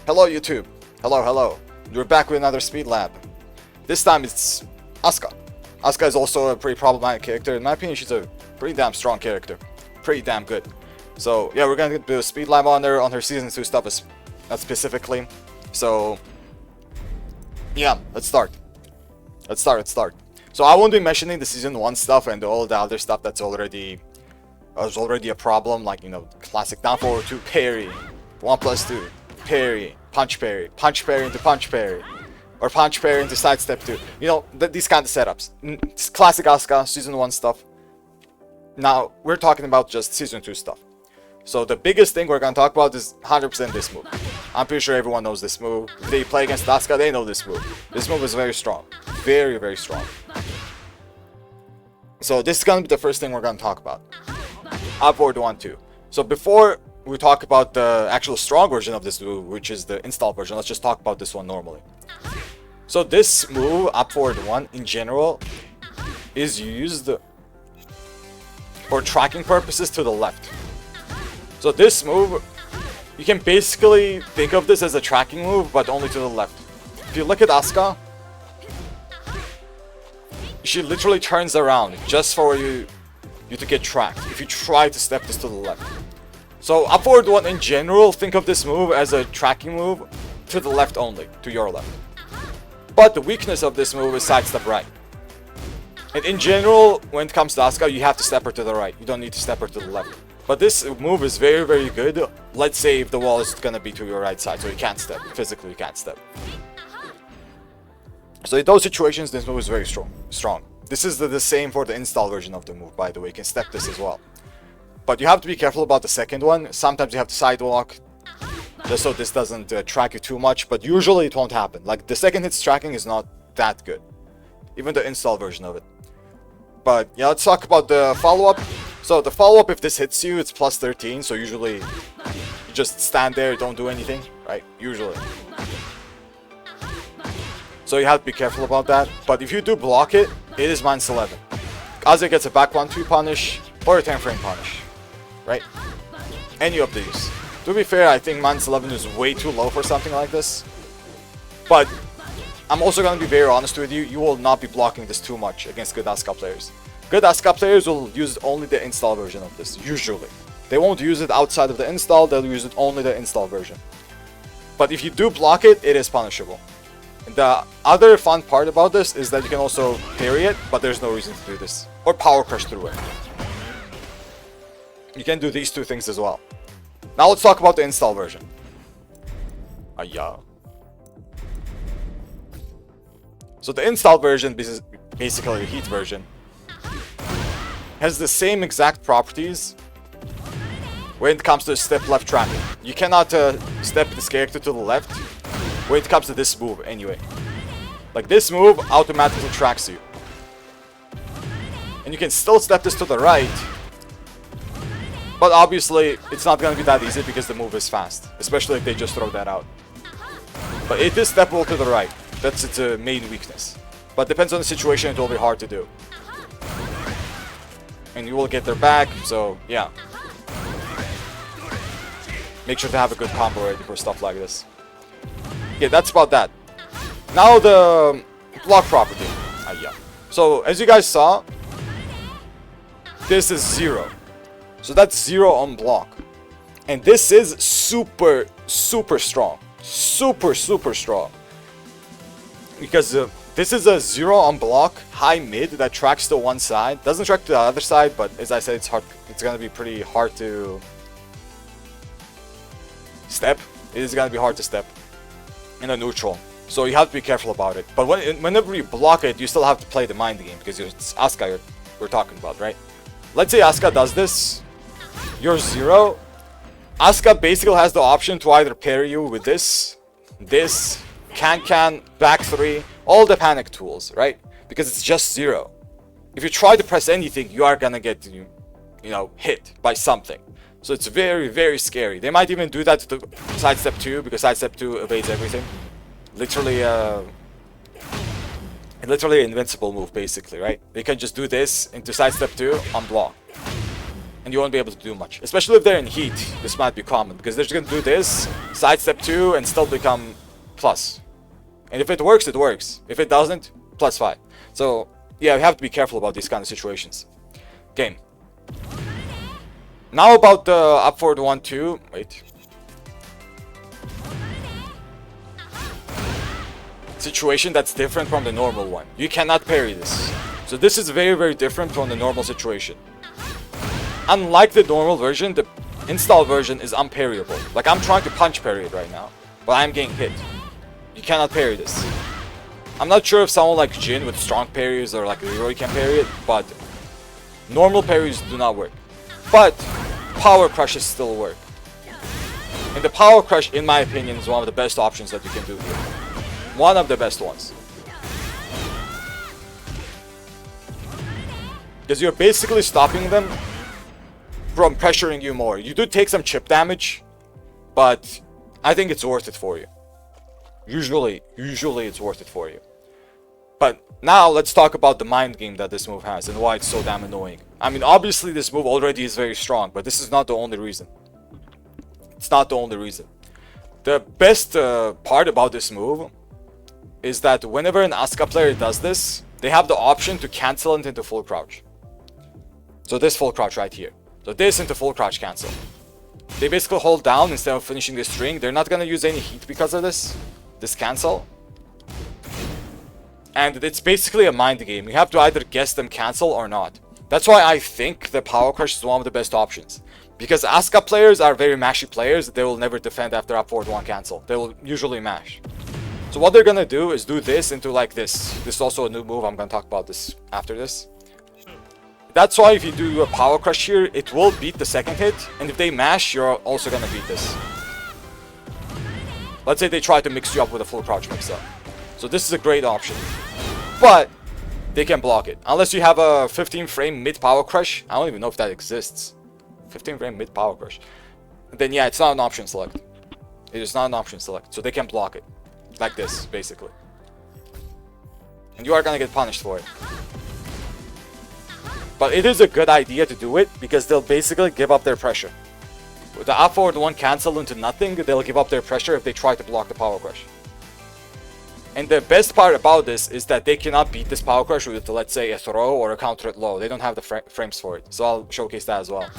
Hello YouTube. Hello. We're back with another speed lab. This time it's Asuka. Asuka is also a pretty problematic character. In my opinion, she's a pretty damn strong character. Pretty damn good. So yeah, we're gonna do a speed lab on her season 2 stuff specifically. So yeah, let's start. So I won't be mentioning the season 1 stuff and all the other stuff that's already a problem, like, you know, classic down forward 2 parry, 1+2 parry, punch parry into punch parry, or punch parry into sidestep 2. You know, these kind of setups. It's classic Asuka season 1 stuff. Now we're talking about just season 2 stuff. So the biggest thing we're gonna talk about is 100% this move. I'm pretty sure everyone knows this move. If they play against Asuka, they know this move. This move is very strong. Very strong. So this is gonna be the first thing we're gonna talk about. Upward 1-2. So before we talk about the actual strong version of this move, which is the install version, let's just talk about this one normally. So this move, up forward 1, in general, is used for tracking purposes to the left. So this move, you can basically think of this as a tracking move, but only to the left. If you look at Asuka, she literally turns around just for you to get tracked if you try to step this to the left. So up forward 1 in general, think of this move as a tracking move to the left only, to your left. But the weakness of this move is sidestep right. And in general, when it comes to Asuka, you have to step her to the right. You don't need to step her to the left. But this move is very good. Let's say if the wall is gonna be to your right side, so you can't step. Physically, you can't step. So in those situations, this move is very strong. This is the same for the install version of the move, by the way. You can step this as well. But you have to be careful about the second one. Sometimes you have to sidewalk, just so this doesn't track you too much. But usually it won't happen. Like, the second hit's tracking is not that good. Even the install version of it. But yeah, let's talk about the follow-up. So the follow-up, if this hits you, it's plus 13. So usually you just stand there, don't do anything, right? Usually. So you have to be careful about that. But if you do block it, it is -11. Kaze gets a back 1-2 punish or a 10 frame punish, right? Any of these. To be fair, I think -11 is way too low for something like this. But I'm also going to be very honest with you. You will not be blocking this too much against good Asuka players. Good Asuka players will use only the install version of this, usually. They won't use it outside of the install, they'll use it only the install version. But if you do block it, it is punishable. The other fun part about this is that you can also parry it, but there's no reason to do this. Or power crush through it. You can do these two things as well. Now let's talk about the install version. So the install version, basically the heat version, has the same exact properties when it comes to step left tracking. You cannot step this character to the left when it comes to this move anyway. Like, this move automatically tracks you. And you can still step this to the right, but obviously it's not going to be that easy because the move is fast, especially if they just throw that out. But it is steppable to the right. That's its main weakness. But depends on the situation, it will be hard to do. And you will get their back, so yeah. Make sure to have a good combo ready for stuff like this. Yeah, that's about that. Now the block property. So as you guys saw, this is 0. So that's 0 on block. And this is super strong. Super strong. Because this is a 0 on block, high mid that tracks to one side. Doesn't track to the other side, but as I said, it's hard. It's gonna be pretty hard to step. It is gonna be hard to step in a neutral. So you have to be careful about it. But whenever you block it, you still have to play the mind game because it's Asuka we're talking about, right? Let's say Asuka does this. You're 0. Asuka basically has the option to either parry you with this, can, back 3, all the panic tools, right? Because it's just 0. If you try to press anything, you are gonna get, you know, hit by something. So it's very scary. They might even do that to sidestep 2 because sidestep 2 evades everything. Literally an invincible move, basically, right? They can just do this into sidestep 2 on block. and you won't be able to do much. Especially if they're in heat, this might be common, because they're just going to do this, sidestep 2, and still become plus. And if it works, it works. If it doesn't, plus 5. So, yeah, you have to be careful about these kind of situations. Game. Now about the up forward 1-2. Wait. Situation that's different from the normal one. You cannot parry this. So this is very, very different from the normal situation. Unlike the normal version, the install version is unparryable. Like, I'm trying to punch parry it right now, but I'm getting hit. You cannot parry this. I'm not sure if someone like Jin with strong parries or like Leroy can parry it, but normal parries do not work. But power crushes still work. And the power crush, in my opinion, is one of the best options that you can do here. One of the best ones. Because you're basically stopping them from pressuring you more. You do take some chip damage, but I think it's worth it for you. Usually it's worth it for you. But now let's talk about the mind game that this move has and why it's so damn annoying. I mean, obviously this move already is very strong, but this is not the only reason. It's not the only reason. The best part about this move is that whenever an Asuka player does this, they have the option to cancel it into full crouch. So this full crouch right here. So this into full crouch cancel. They basically hold down instead of finishing this string. They're not going to use any heat because of this cancel. And it's basically a mind game. You have to either guess them cancel or not. That's why I think the power crush is one of the best options. Because Asuka players are very mashy players. They will never defend after up forward 1 cancel. They will usually mash. So what they're going to do is do this into like this. This is also a new move. I'm going to talk about this after this. That's why if you do a power crush here, it will beat the second hit. And if they mash, you're also going to beat this. Let's say they try to mix you up with a full crouch mix up. So this is a great option. But they can block it. Unless you have a 15 frame mid power crush. I don't even know if that exists. 15 frame mid power crush. Then yeah, it's not an option select. It is not an option select. So they can block it. Like this, basically. And you are going to get punished for it. But it is a good idea to do it because they'll basically give up their pressure. With the up forward 1 cancel into nothing, they'll give up their pressure if they try to block the power crush. And the best part about this is that they cannot beat this power crush with, let's say, a throw or a counter at low. They don't have the frames for it. So I'll showcase that as well.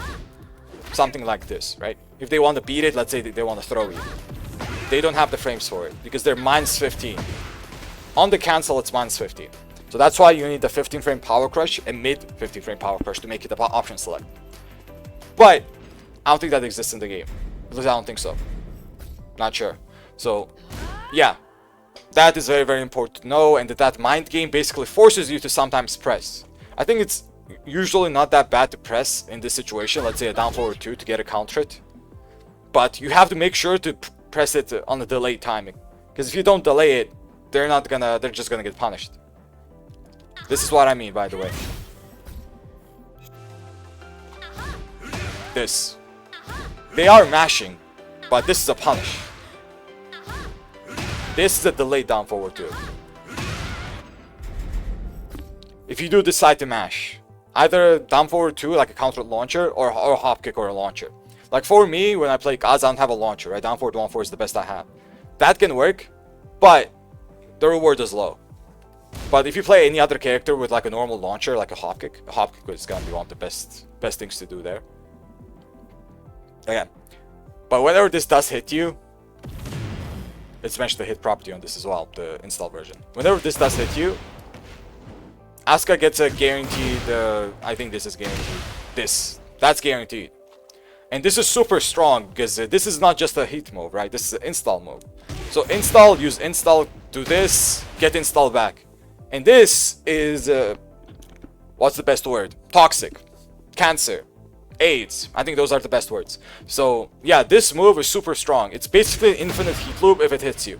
Something like this, right? If they want to beat it, let's say they want to throw you. They don't have the frames for it because they're minus 15. On the cancel, it's minus 15. So that's why you need the 15 frame power crush and mid 15 frame power crush to make it the option select. But I don't think that exists in the game. At least I don't think so. Not sure. So yeah, that is very, very important to know, and that mind game basically forces you to sometimes press. I think it's usually not that bad to press in this situation. Let's say a down forward 2 to get a counter it. But you have to make sure to press it on the delayed timing. Because if you don't delay it, they're just gonna get punished. This is what I mean, by the way. This. They are mashing, but this is a punish. This is a delayed down forward 2. If you do decide to mash, either down forward 2 like a counter launcher or a hop kick or a launcher. Like for me, when I play Kaz, I don't have a launcher, right? Down forward 1-4 is the best I have. That can work, but the reward is low. But if you play any other character with like a normal launcher, like a hop kick is gonna be one of the best things to do there. Again. But whenever this does hit you, let's mention the hit property on this as well, the install version. Whenever this does hit you, Asuka gets a guaranteed, I think this is guaranteed. That's guaranteed. And this is super strong because this is not just a hit move, right? This is an install move. So install, use install, do this, get install back. And this is, what's the best word? Toxic, cancer, AIDS. I think those are the best words. So yeah, this move is super strong. It's basically an infinite heat loop if it hits you.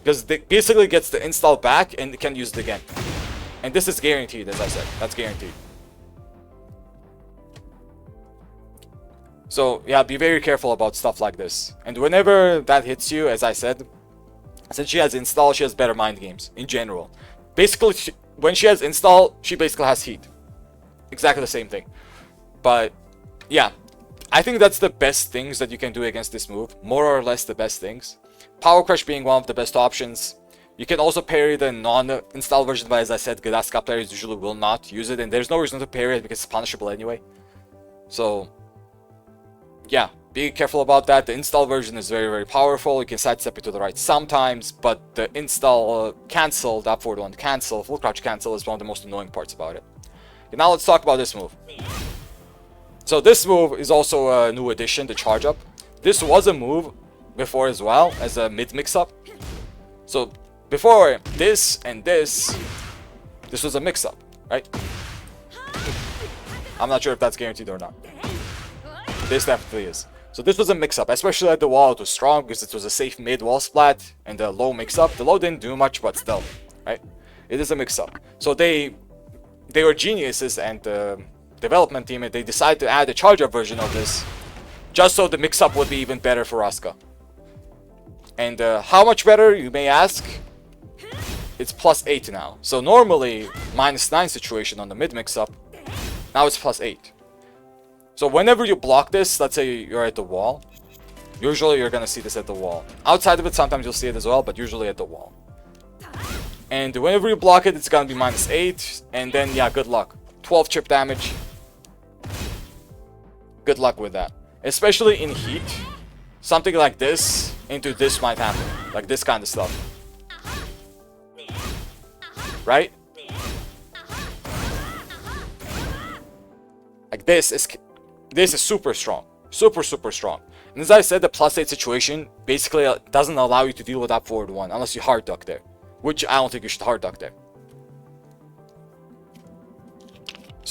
Because it basically gets the install back and it can use it again. And this is guaranteed, as I said. That's guaranteed. So yeah, be very careful about stuff like this. And whenever that hits you, as I said, since she has install, she has better mind games in general. Basically, when she has install, she basically has heat. Exactly the same thing. But yeah, I think that's the best things that you can do against this move. More or less the best things. Power Crush being one of the best options. You can also parry the non-install version, but as I said, good Asuka players usually will not use it, and there's no reason to parry it because it's punishable anyway. So yeah, be careful about that. The install version is very, very powerful. You can sidestep it to the right sometimes, but the install cancel, the up forward one cancel, full crouch cancel is one of the most annoying parts about it. Okay, now let's talk about this move. So this move is also a new addition, the charge up. This was a move before as well as a mid mix up. So before this and this was a mix up, right? I'm not sure if that's guaranteed or not. This definitely is. So this was a mix-up, especially at the wall. It was strong because it was a safe mid-wall splat and a low mix-up. The low didn't do much, but still, right? It is a mix-up. So they were geniuses, and the development team, and they decided to add a charge-up version of this just so the mix-up would be even better for Asuka. And how much better, you may ask? It's +8 now. So normally, -9 situation on the mid mix-up. Now it's +8. So whenever you block this, let's say you're at the wall, usually you're gonna see this at the wall. Outside of it, sometimes you'll see it as well, but usually at the wall. And whenever you block it, it's gonna be -8, and then yeah, good luck. 12 chip damage. Good luck with that. Especially in heat, something like this into this might happen, like this kind of stuff. Right? Like this is super strong. Super strong. And as I said, the +8 situation basically doesn't allow you to deal with up forward 1 unless you hard duck there. Which I don't think you should hard duck there.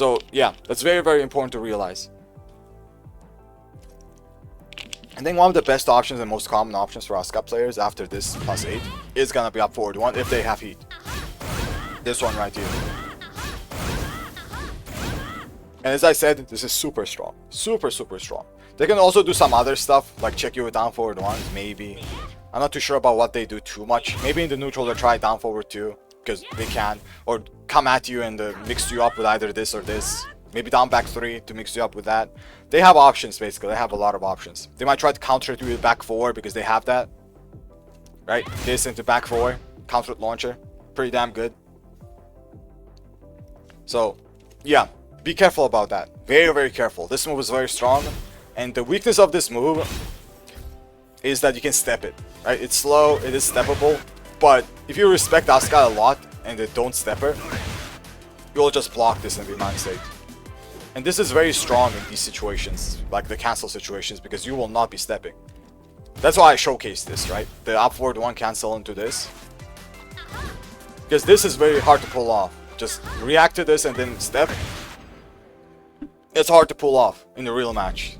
So yeah, that's very, very important to realize. I think one of the best options and most common options for Asuka players after this +8 is gonna be up forward 1 if they have heat. This one right here. And as I said, this is super strong. Super strong. They can also do some other stuff, like check you with down forward 1, maybe. I'm not too sure about what they do too much. Maybe in the neutral they try down forward 2, because they can. Or come at you and mix you up with either this or this. Maybe down back 3 to mix you up with that. They have options, basically. They have a lot of options. They might try to counter it with back 4 because they have that. Right? This into back 4. Counter with launcher. Pretty damn good. So, yeah. Be careful about that. Very, very careful. This move is very strong. And the weakness of this move is that you can step it. Right? It's slow. It is steppable. But if you respect Asuka a lot and don't step her, you'll just block this and be -8. And this is very strong in these situations, like the cancel situations, because you will not be stepping. That's why I showcased this, right? The up forward 1 cancel into this. Because this is very hard to pull off. Just react to this and then step. It's hard to pull off in a real match.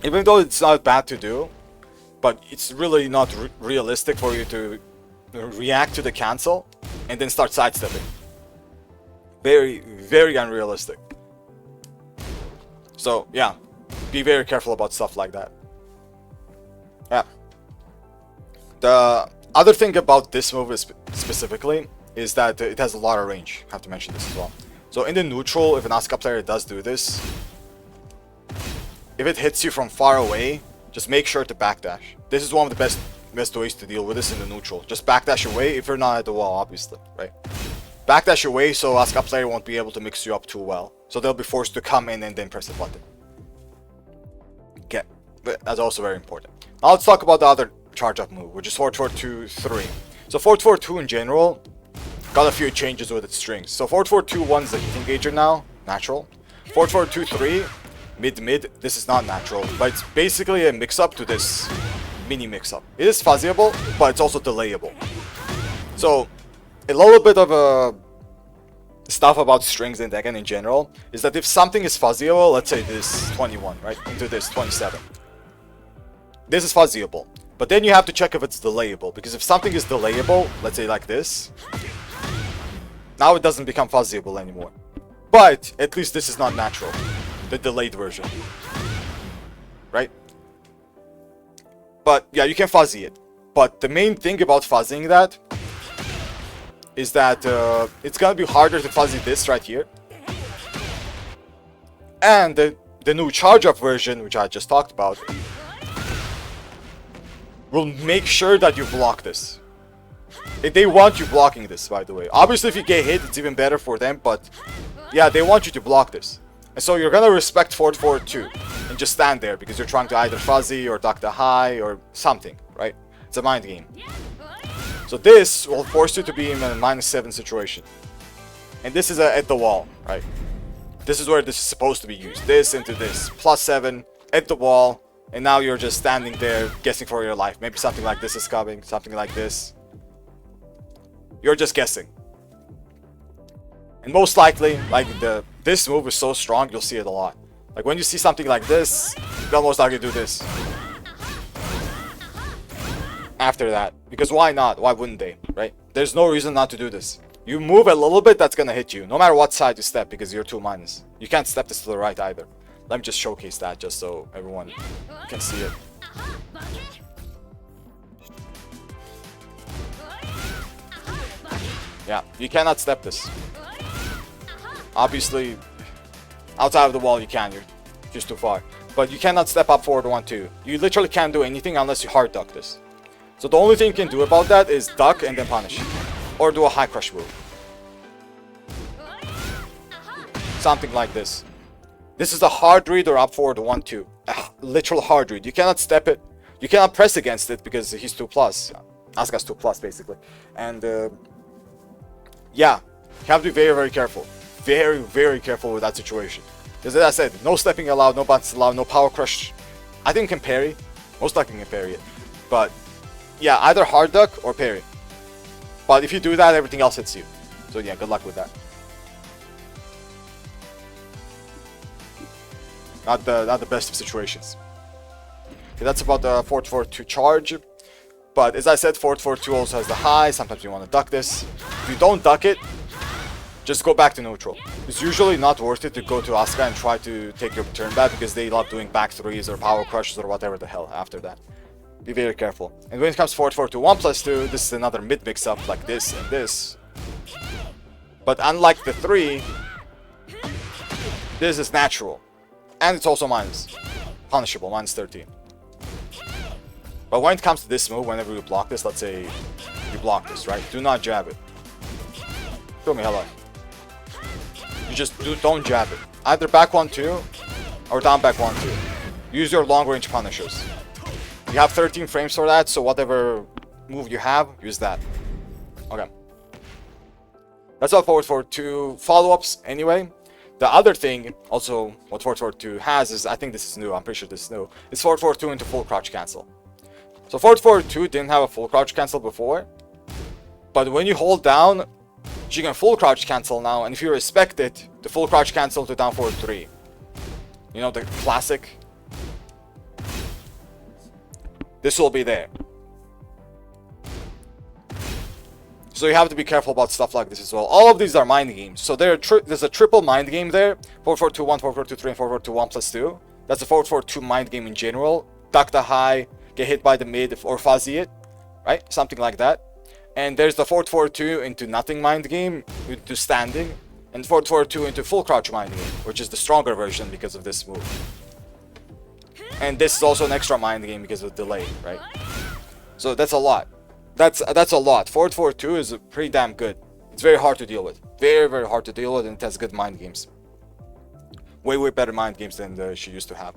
Even though it's not bad to do, but it's really not realistic for you to react to the cancel and then start sidestepping. Very, very unrealistic. So yeah, be very careful about stuff like that. Yeah. The other thing about this move is specifically is that it has a lot of range. I have to mention this as well. So in the neutral, if an Asuka player does do this, if it hits you from far away, just make sure to backdash. This is one of the best ways to deal with this in the neutral. Just backdash away if you're not at the wall, obviously, right? Backdash away so Asuka player won't be able to mix you up too well. So they'll be forced to come in and then press the button. Okay, that's also very important. Now let's talk about the other charge up move, which is 4-4-2-3. So 4-4-2 in general got a few changes with its strings. So 4-4-2-1 is the heat engager now, natural. 4-4-2-3, mid-mid, this is not natural, but it's basically a mix-up to this mini mix-up. It is fuzzyable, but it's also delayable. So a little bit of stuff about strings in Tekken in general is that if something is fuzzyable, let's say this 21, right, into this 27. This is fuzzyable, but then you have to check if it's delayable, because if something is delayable, let's say like this, now it doesn't become fuzzyable anymore. But at least this is not natural, the delayed version, right? But yeah, you can fuzzy it. But the main thing about fuzzying that is that it's gonna be harder to fuzzy this right here. And the new charge up version, which I just talked about, will make sure that you block this. They want you blocking this, by the way. Obviously, if you get hit, it's even better for them, but yeah, they want you to block this. And so you're gonna respect forward forward 2 and just stand there because you're trying to either fuzzy or duck the high or something, right? It's a mind game. So this will force you to be in a -7 situation. And this is at the wall, right? This is where this is supposed to be used. This into this. +7 at the wall. And now you're just standing there guessing for your life. Maybe something like this is coming. Something like this. You're just guessing. And most likely, like this move is so strong, you'll see it a lot. Like when you see something like this, you'll most likely do this. After that. Because why not? Why wouldn't they? Right? There's no reason not to do this. You move a little bit, that's gonna hit you. No matter what side you step, because you're 2-. You can't step this to the right either. Let me just showcase that just so everyone can see it. Yeah, you cannot step this. Obviously, outside of the wall you can, you're just too far. But you cannot step up forward 1-2. You literally can't do anything unless you hard duck this. So the only thing you can do about that is duck and then punish. Or do a high crush move. Something like this. This is a hard read or up forward 1-2. Literal hard read. You cannot step it. You cannot press against it because he's 2+. Asuka's 2+, basically. And yeah, you have to be very, very careful. Very, very careful with that situation. Because as I said, no stepping allowed, no buttons allowed, no power crush. I think you can parry. Most likely you can parry it. But yeah, either hard duck or parry. But if you do that, everything else hits you. So yeah, good luck with that. Not the best of situations. Okay, that's about the forward forward 2 charge. But as I said, forward forward 2 also has the high. Sometimes you want to duck this. If you don't duck it, just go back to neutral. It's usually not worth it to go to Asuka and try to take your turn back because they love doing back 3s or power crushes or whatever the hell after that. Be very careful. And when it comes forward forward to 1+2, this is another mid mix up like this and this. But unlike the 3, this is natural. And it's also punishable, -13. But when it comes to this move, whenever you block this, let's say you block this, right? Do not jab it. Show me hello. You just don't jab it. Either back 1-2 or down back 1-2. Use your long range punishers. You have 13 frames for that, so whatever move you have, use that. Okay. That's all forward forward 2 follow-ups anyway. The other thing, also, what forward forward 2 has is, I think this is new, I'm pretty sure this is new, is forward forward 2 into full crouch cancel. So forward forward 2 didn't have a full crouch cancel before, but when you hold down, you can full crouch cancel now, and if you respect it, the full crouch cancel to down forward 3. You know, the classic. This will be there. So you have to be careful about stuff like this as well. All of these are mind games. So there's a triple mind game there. Forward forward 2 1, forward forward 2 3, and forward forward 2 1+2. That's a forward forward 2 mind game in general. Duck the high, get hit by the mid, or fuzzy it, right? Something like that. And there's the forward forward 2 into nothing mind game, into standing, and forward forward 2 into full crouch mind game, which is the stronger version because of this move. And this is also an extra mind game because of delay, right? So that's a lot. That's a lot. Forward forward 2 is pretty damn good. It's very hard to deal with. Very, very hard to deal with, and it has good mind games. Way, way better mind games than she used to have.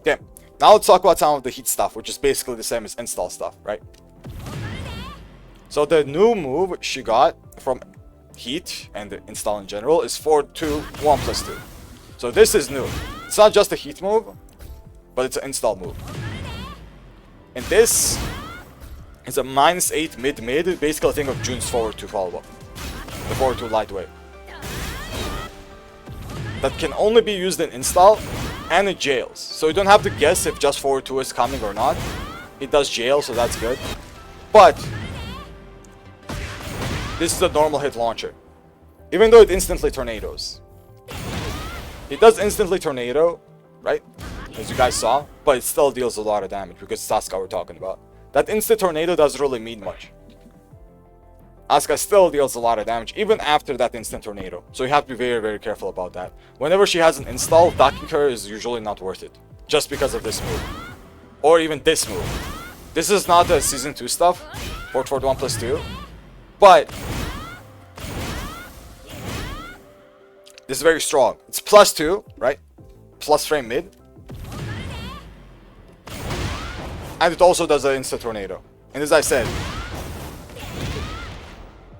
Okay, now let's talk about some of the heat stuff, which is basically the same as install stuff, right? So the new move she got from heat and the install in general is forward 2 1+2. So this is new. It's not just a heat move, but it's an install move. And this is a -8 mid-mid, basically a thing of June's forward 2 follow-up. The forward 2 lightweight. That can only be used in install and in jails. So you don't have to guess if just forward 2 is coming or not. It does jail, so that's good. But this is a normal hit launcher. Even though it instantly tornadoes. It does instantly tornado, right? As you guys saw, but it still deals a lot of damage because it's Asuka we're talking about. That instant tornado doesn't really mean much. Asuka still deals a lot of damage even after that instant tornado. So you have to be very, very careful about that. Whenever she has an install, ducking her is usually not worth it. Just because of this move. Or even this move. This is not the Season 2 stuff. Forward 1+2. But this is very strong. It's +2, right? Plus frame mid. And it also does an instant tornado. And as I said,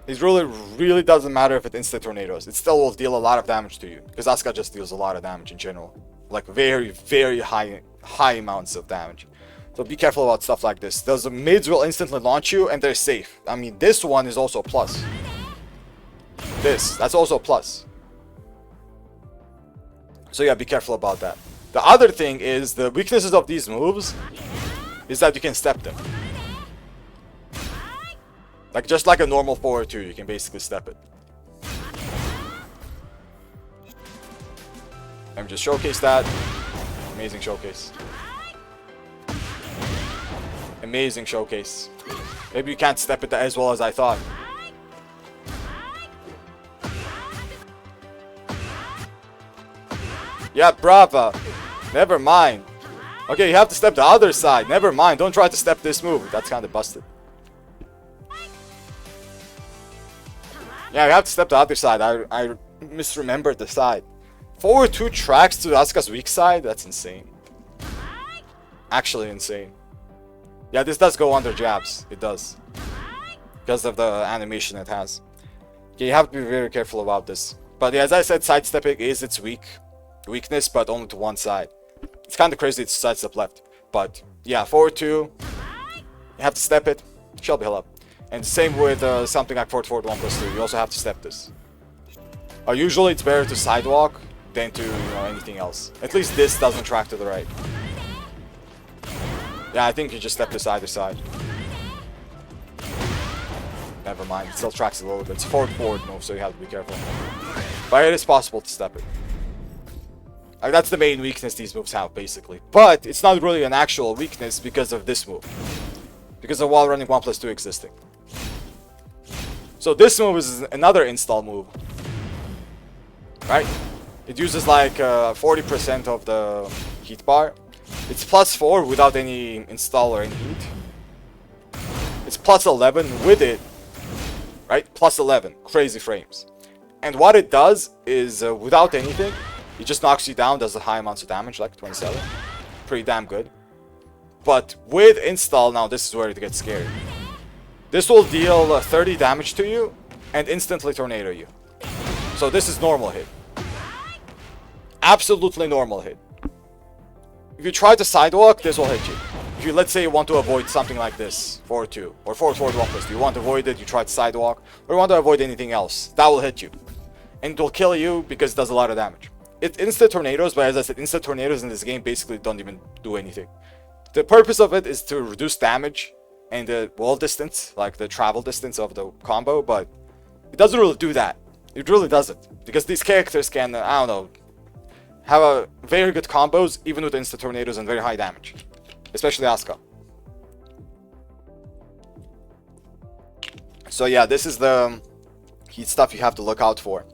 it really doesn't matter if it instant tornadoes. It still will deal a lot of damage to you. Because Asuka just deals a lot of damage in general. Like very, very high amounts of damage. So be careful about stuff like this. Those mids will instantly launch you and they're safe. I mean, this one is also a plus. That's also a plus. So yeah, be careful about that. The other thing is the weaknesses of these moves is that you can step them. Like just like a normal forward 2, you can basically step it. Let me just showcase that. Amazing showcase. Amazing showcase. Maybe you can't step it as well as I thought. Yeah, brava. Never mind. Okay, you have to step the other side. Never mind. Don't try to step this move. That's kind of busted. Yeah, you have to step the other side. I misremembered the side. Forward 2 tracks to Asuka's weak side? That's insane. Actually insane. Yeah, this does go under jabs. It does. Because of the animation it has. Okay, you have to be very careful about this. But yeah, as I said, sidestepping is its weakness, but only to one side. It's kind of crazy to sidestep left. But yeah, forward 2. You have to step it. She'll be hell up. And same with something like forward 1+2. You also have to step this. Usually it's better to sidewalk than to anything else. At least this doesn't track to the right. Yeah, I think you just step this either side. Never mind, it still tracks a little bit. It's forward move, so you have to be careful. But it is possible to step it. Like, that's the main weakness these moves have, basically. But it's not really an actual weakness because of this move. Because of wall running 1+2 existing. So this move is another install move. Right? It uses like 40% of the heat bar. It's +4 without any install or any heat. It's +11 with it. Right? +11. Crazy frames. And what it does is, without anything, it just knocks you down, does a high amounts of damage, like 27. Pretty damn good. But with install, now this is where it gets scary. This will deal 30 damage to you and instantly tornado you. So this is normal hit. Absolutely normal hit. If you try to sidewalk, this will hit you. If you, let's say, you want to avoid something like this, forward 2, or forward 1+2, you want to avoid it, you try to sidewalk, or you want to avoid anything else, that will hit you. And it will kill you because it does a lot of damage. It instant tornadoes, but as I said, instant tornadoes in this game basically don't even do anything. The purpose of it is to reduce damage and the wall distance, like the travel distance of the combo, but it doesn't really do that. It really doesn't. Because these characters can, I don't know, have a very good combos, even with instant tornadoes and very high damage. Especially Asuka. So yeah, this is the heat stuff you have to look out for.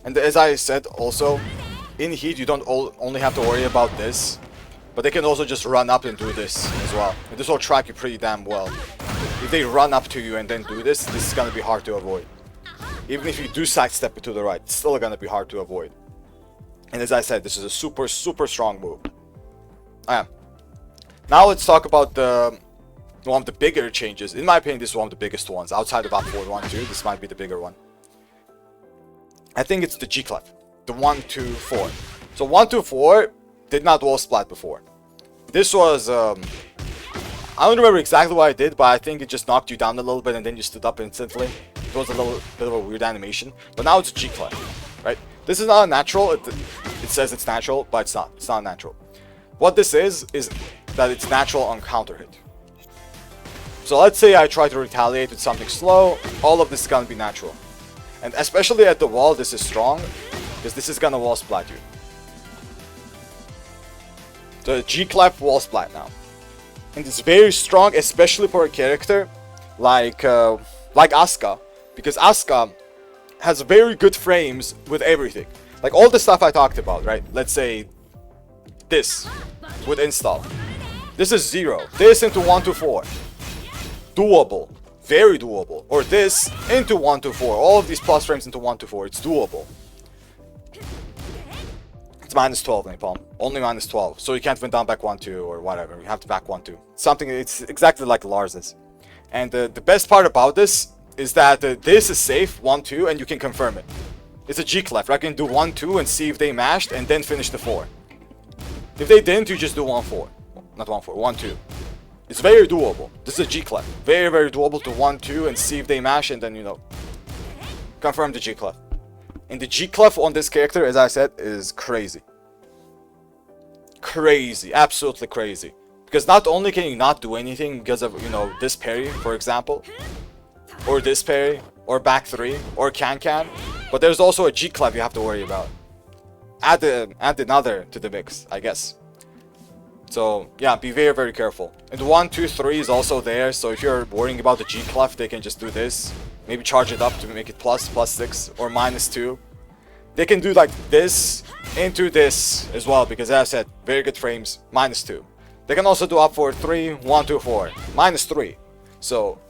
And as I said also, in heat you don't only have to worry about this, but they can also just run up and do this as well. And this will track you pretty damn well. If they run up to you and then do this, this is gonna be hard to avoid. Even if you do sidestep it to the right, it's still gonna be hard to avoid. And as I said, this is a super, super strong move. Now let's talk about one of the bigger changes. In my opinion, this is one of the biggest ones. Outside of up forward 1-2, this might be the bigger one. I think it's the G-clef. The 1-2-4. So 1-2-4 did not wall splat before. This was, I don't remember exactly what I did, but I think it just knocked you down a little bit and then you stood up instantly. It was a little bit of a weird animation. But now it's a G-clef, right? This is not natural. It says it's natural, but it's not. It's not natural. What this is that it's natural on counter hit. So let's say I try to retaliate with something slow, all of this is gonna be natural. And especially at the wall, this is strong, because this is gonna wall splat you. The G-clef wall splat now. And it's very strong, especially for a character like Asuka, because Asuka has very good frames with everything. Like all the stuff I talked about, right? Let's say this with install. This is 0. This into 1 to 4. Doable. Very doable. Or this into 1 to 4. All of these plus frames into 1 to 4. It's doable. It's minus 12, Napalm. Only minus 12. So you can't win down back 1-2 or whatever. You have to back 1-2. Something, it's exactly like Lars's. And the best part about this is that this is safe, 1-2, and you can confirm it. It's a G clef. I can do 1-2 and see if they mashed and then finish the 4. If they didn't, you just do 1-4. Not 1-4, 1-2. It's very doable. This is a G clef. Very, very doable to 1-2 and see if they mash and then, you know, confirm the G clef. And the G clef on this character, as I said, is crazy. Crazy. Absolutely crazy. Because not only can you not do anything because of, you know, this parry, for example, or this parry, or back 3, or can, but there's also a G clef you have to worry about. Add another to the mix, I guess. So yeah, be very, very careful. And 1, 2, 3 is also there, so if you're worrying about the G clef, they can just do this. Maybe charge it up to make it plus 6, or minus 2. They can do like this into this as well, because as I said, very good frames, minus 2. They can also do up for 3, 1, 2, 4, minus 3. So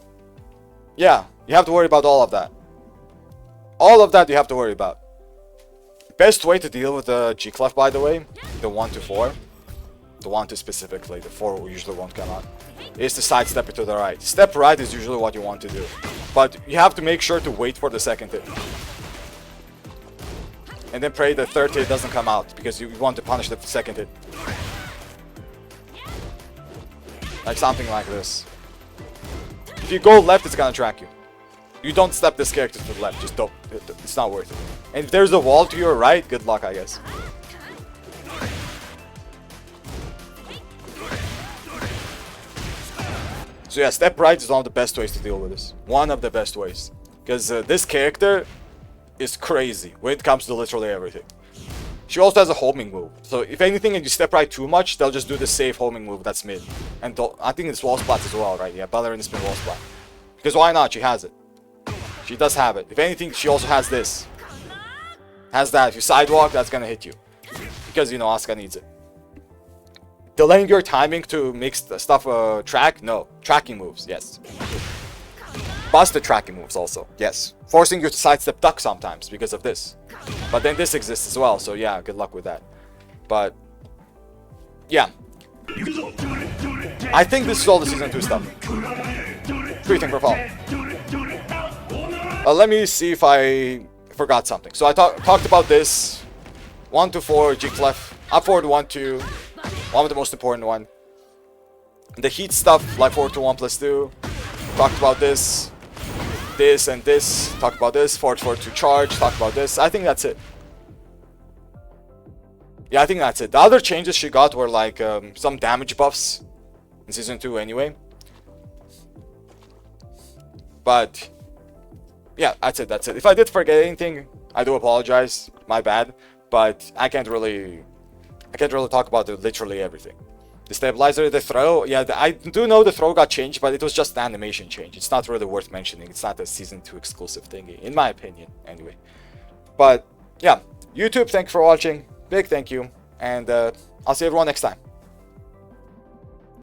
yeah, you have to worry about all of that. All of that you have to worry about. Best way to deal with the G clef, by the way, the 1 to 4, the 1 to specifically, the 4 usually won't come out, is to sidestep it to the right. Step right is usually what you want to do, but you have to make sure to wait for the second hit. And then pray the third hit doesn't come out, because you want to punish the second hit. Like something like this. If you go left, it's gonna track you. You don't step this character to the left, just don't. It's not worth it. And if there's a wall to your right, good luck, I guess. So yeah, step right is one of the best ways to deal with this. One of the best ways. Because this character is crazy when it comes to literally everything. She also has a homing move. So if anything and you step right too much, they'll just do the safe homing move that's mid. And I think it's wall splat as well, right? Yeah, ballerina spin wall splat. Because why not? She has it. She does have it. If anything, she also has this. Has that. If you sidewalk, that's gonna hit you. Because, you know, Asuka needs it. Delaying your timing to make stuff track? No. Tracking moves, yes. Busted tracking moves also, yes. Forcing you to sidestep duck sometimes because of this. But then this exists as well, so yeah, good luck with that. But, yeah. I think this is all the Season 2 stuff. What do you think, Rafal? Let me see if I forgot something. So I talked about this. 1 to 4, G clef. Up forward 1, 2. One of the most important one. The heat stuff, like 4 to 1 plus 2. Talked about this. This and this. Talked about this. Forward 4 to charge. Talked about this. I think that's it. Yeah, I think that's it. The other changes she got were like some damage buffs in Season 2 anyway. But yeah, that's it, that's it. If I did forget anything, I do apologize. My bad. But I can't really talk about literally everything. The stabilizer, the throw, yeah, I do know the throw got changed, but it was just an animation change. It's not really worth mentioning. It's not a Season 2 exclusive thingy, in my opinion, anyway. But yeah, YouTube, thank you for watching. Big thank you, and I'll see everyone next time.